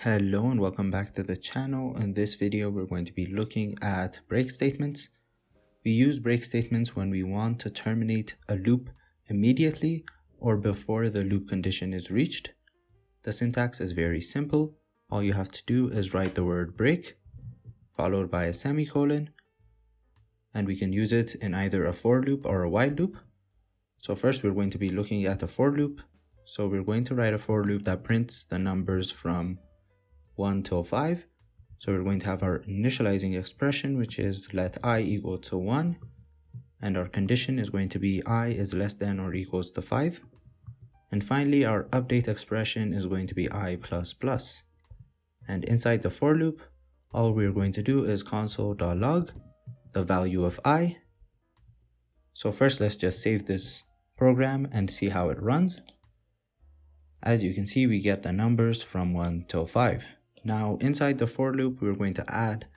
Hello and welcome back to the channel. In this video, we're going to be looking at break statements. We use break statements when we want to terminate a loop immediately or before the loop condition is reached. The syntax is very simple. All you have to do is write the word break, followed by a semicolon, and we can use it in either a for loop or a while loop. So first, we're going to be looking at a for loop. So we're going to write a for loop that prints the numbers from 1 till 5. So we're going to have our initializing expression, which is let I equal to 1. And our condition is going to be I is less than or equals to 5. And finally, our update expression is going to be I plus plus. And inside the for loop, all we're going to do is console.log the value of I. So first, let's just save this program and see how it runs. As you can see, we get the numbers from 1 till 5. Now, inside the for loop, we're going to add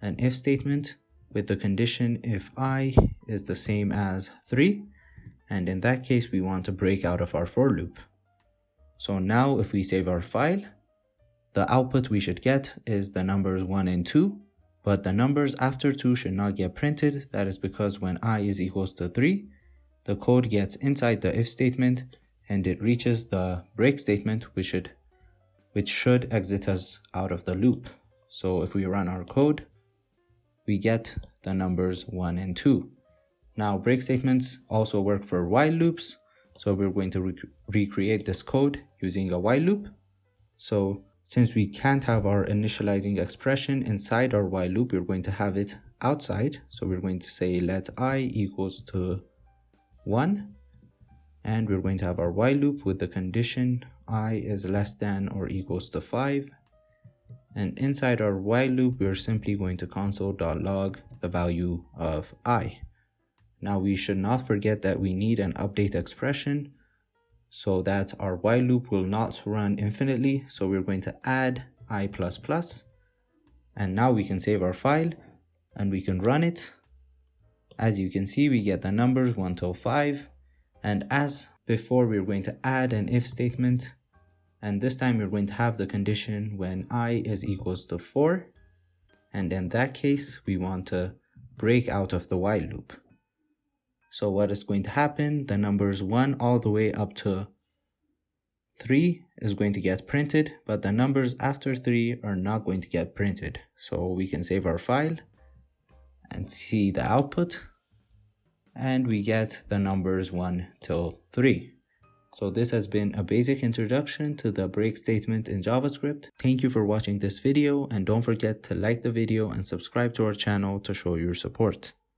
an if statement with the condition if I is the same as 3. And in that case, we want to break out of our for loop. So now if we save our file, the output we should get is the numbers 1 and 2. But the numbers after 2 should not get printed. That is because when I is equals to 3, the code gets inside the if statement and it reaches the break statement, which should exit us out of the loop. So if we run our code, we get the numbers 1 and 2. Now, break statements also work for while loops. So we're going to recreate this code using a while loop. So since we can't have our initializing expression inside our while loop, we're going to have it outside. So we're going to say let I equals to 1. And we're going to have our while loop with the condition I is less than or equals to 5. And inside our while loop, we're simply going to console.log the value of I. Now we should not forget that we need an update expression so that our while loop will not run infinitely. So we're going to add I plus plus. And now we can save our file and we can run it. As you can see, we get the numbers 1 till 5. And as before, we're going to add an if statement. And this time we're going to have the condition when I is equals to 4. And in that case, we want to break out of the while loop. So what is going to happen? The numbers 1 all the way up to 3 is going to get printed, but the numbers after 3 are not going to get printed. So we can save our file and see the output. And we get the numbers 1 till 3. So this has been a basic introduction to the break statement in JavaScript. Thank you for watching this video, and don't forget to like the video and subscribe to our channel to show your support.